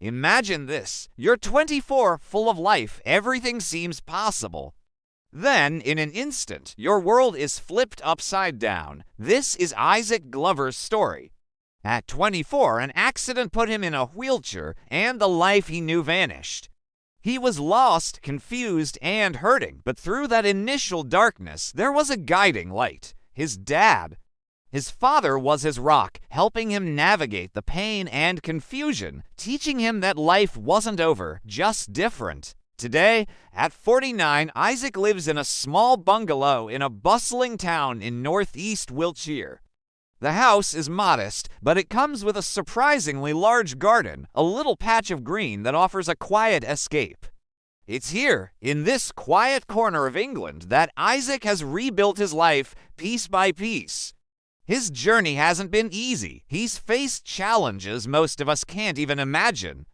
Imagine this. You're 24, full of life, everything seems possible. Then, in an instant, your world is flipped upside down. This is Isaac Glover's story. At 24, an accident put him in a wheelchair, and the life he knew vanished. He was lost, confused, and hurting, but through that initial darkness, there was a guiding light: his dad. His father was his rock, helping him navigate the pain and confusion, teaching him that life wasn't over, just different. Today, at 49, Isaac lives in a small bungalow in a bustling town in northeast Wiltshire. The house is modest, but it comes with a surprisingly large garden, a little patch of green that offers a quiet escape. It's here, in this quiet corner of England, that Isaac has rebuilt his life piece by piece. His journey hasn't been easy. He's faced challenges most of us can't even imagine.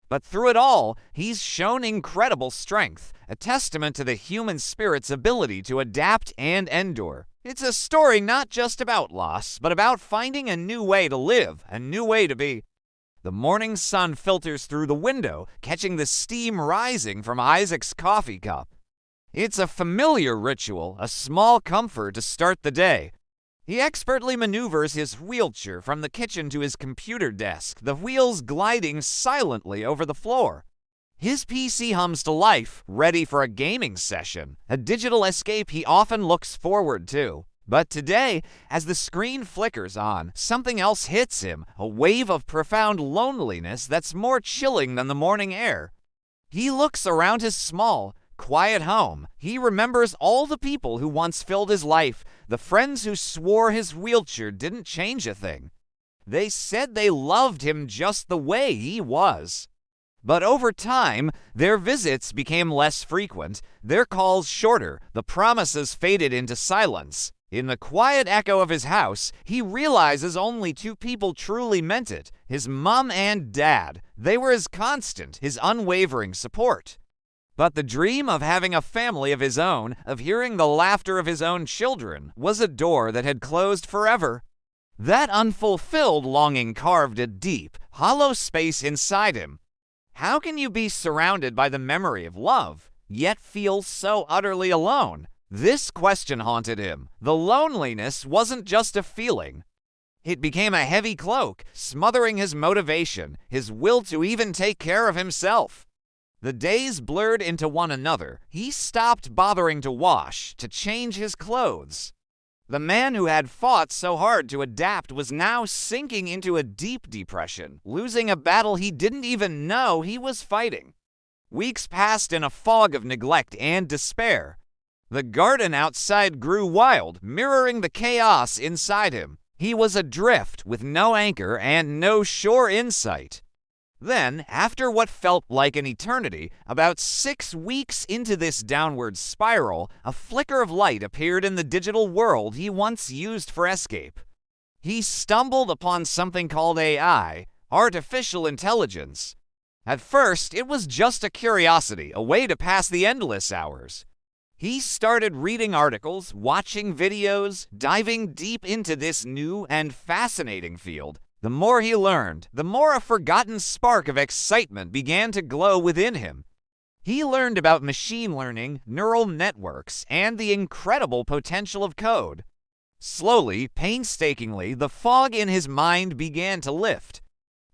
But through it all, he's shown incredible strength, a testament to the human spirit's ability to adapt and endure. It's a story not just about loss, but about finding a new way to live, a new way to be. The morning sun filters through the window, catching the steam rising from Isaac's coffee cup. It's a familiar ritual, a small comfort to start the day. He expertly maneuvers his wheelchair from the kitchen to his computer desk, the wheels gliding silently over the floor. His PC hums to life, ready for a gaming session, a digital escape he often looks forward to. But today, as the screen flickers on, something else hits him, a wave of profound loneliness that's more chilling than the morning air. He looks around his small, quiet home. He remembers all the people who once filled his life, the friends who swore his wheelchair didn't change a thing. They said they loved him just the way he was. But over time, their visits became less frequent, their calls shorter, the promises faded into silence. In the quiet echo of his house, he realizes only two people truly meant it: his mom and dad. They were his constant, his unwavering support. But the dream of having a family of his own, of hearing the laughter of his own children, was a door that had closed forever. That unfulfilled longing carved a deep, hollow space inside him. How can you be surrounded by the memory of love, yet feel so utterly alone? This question haunted him. The loneliness wasn't just a feeling. It became a heavy cloak, smothering his motivation, his will to even take care of himself. The days blurred into one another. He stopped bothering to wash, to change his clothes. The man who had fought so hard to adapt was now sinking into a deep depression, losing a battle he didn't even know he was fighting. Weeks passed in a fog of neglect and despair. The garden outside grew wild, mirroring the chaos inside him. He was adrift with no anchor and no sure insight. Then, after what felt like an eternity, about 6 weeks into this downward spiral, a flicker of light appeared in the digital world he once used for escape. He stumbled upon something called AI, artificial intelligence. At first, it was just a curiosity, a way to pass the endless hours. He started reading articles, watching videos, diving deep into this new and fascinating field. The more he learned, the more a forgotten spark of excitement began to glow within him. He learned about machine learning, neural networks, and the incredible potential of code. Slowly, painstakingly, the fog in his mind began to lift.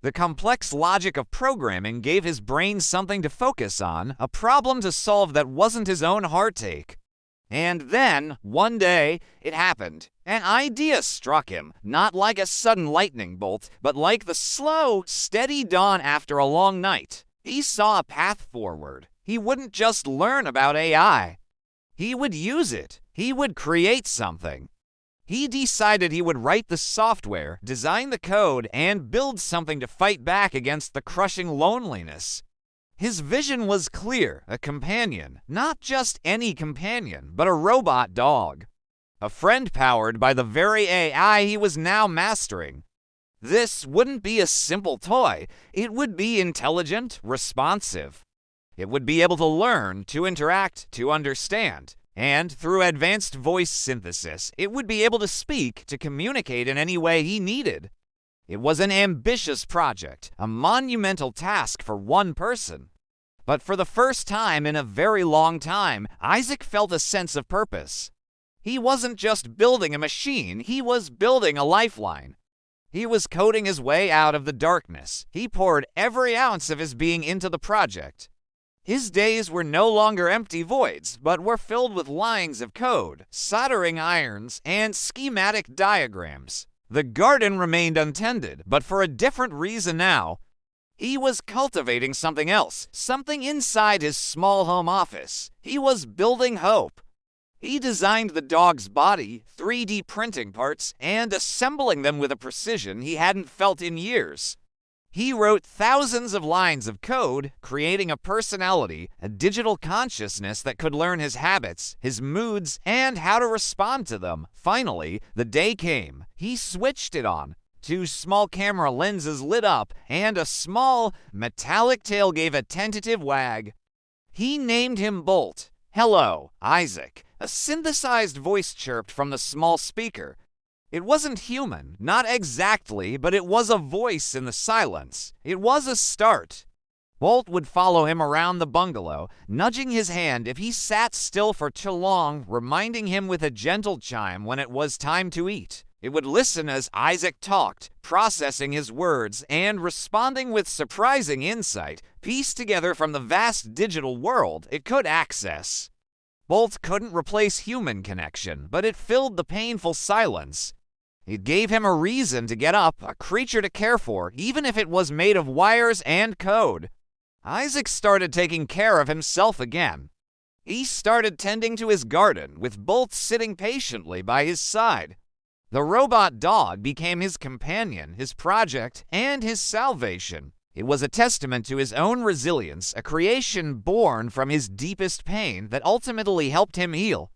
The complex logic of programming gave his brain something to focus on, a problem to solve that wasn't his own heartache. And then, one day, it happened. An idea struck him, not like a sudden lightning bolt, but like the slow, steady dawn after a long night. He saw a path forward. He wouldn't just learn about AI. He would use it. He would create something. He decided he would write the software, design the code, and build something to fight back against the crushing loneliness. His vision was clear: a companion, not just any companion, but a robot dog. A friend powered by the very AI he was now mastering. This wouldn't be a simple toy. It would be intelligent, responsive. It would be able to learn, to interact, to understand. And through advanced voice synthesis, it would be able to speak, to communicate in any way he needed. It was an ambitious project, a monumental task for one person. But for the first time in a very long time, Isaac felt a sense of purpose. He wasn't just building a machine, he was building a lifeline. He was coding his way out of the darkness. He poured every ounce of his being into the project. His days were no longer empty voids, but were filled with lines of code, soldering irons, and schematic diagrams. The garden remained untended, but for a different reason now. He was cultivating something else, something inside his small home office. He was building hope. He designed the dog's body, 3D printing parts, and assembling them with a precision he hadn't felt in years. He wrote thousands of lines of code, creating a personality, a digital consciousness that could learn his habits, his moods, and how to respond to them. Finally, the day came. He switched it on. 2 small camera lenses lit up, and a small, metallic tail gave a tentative wag. He named him Bolt. "Hello, Isaac," a synthesized voice chirped from the small speaker. It wasn't human, not exactly, but it was a voice in the silence. It was a start. Bolt would follow him around the bungalow, nudging his hand if he sat still for too long, reminding him with a gentle chime when it was time to eat. It would listen as Isaac talked, processing his words and responding with surprising insight, pieced together from the vast digital world it could access. Bolt couldn't replace human connection, but it filled the painful silence. It gave him a reason to get up, a creature to care for, even if it was made of wires and code. Isaac started taking care of himself again. He started tending to his garden, with Bolt sitting patiently by his side. The robot dog became his companion, his project, and his salvation. It was a testament to his own resilience, a creation born from his deepest pain that ultimately helped him heal.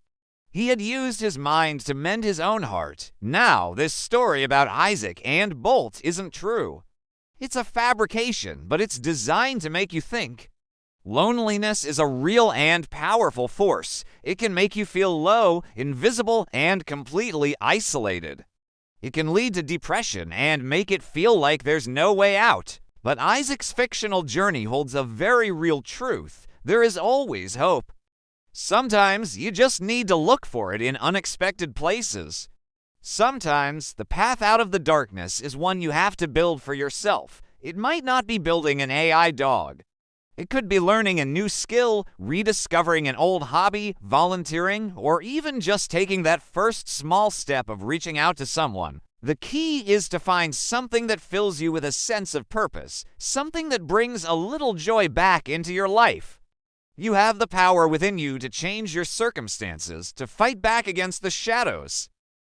He had used his mind to mend his own heart. Now, this story about Isaac and Bolt isn't true. It's a fabrication, but it's designed to make you think. Loneliness is a real and powerful force. It can make you feel low, invisible, and completely isolated. It can lead to depression and make it feel like there's no way out. But Isaac's fictional journey holds a very real truth. There is always hope. Sometimes you just need to look for it in unexpected places. Sometimes the path out of the darkness is one you have to build for yourself. It might not be building an AI dog. It could be learning a new skill, rediscovering an old hobby, volunteering, or even just taking that first small step of reaching out to someone. The key is to find something that fills you with a sense of purpose, something that brings a little joy back into your life. You have the power within you to change your circumstances, to fight back against the shadows.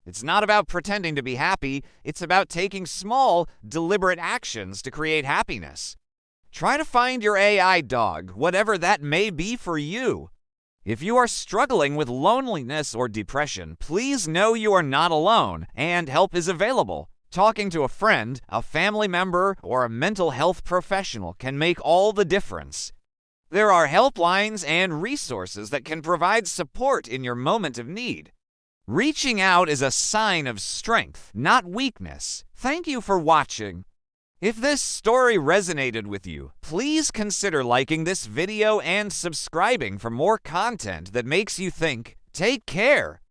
It's not about pretending to be happy, it's about taking small, deliberate actions to create happiness. Try to find your AI dog, whatever that may be for you. If you are struggling with loneliness or depression, please know you are not alone, and help is available. Talking to a friend, a family member, or a mental health professional can make all the difference. There are helplines and resources that can provide support in your moment of need. Reaching out is a sign of strength, not weakness. Thank you for watching. If this story resonated with you, please consider liking this video and subscribing for more content that makes you think. Take care.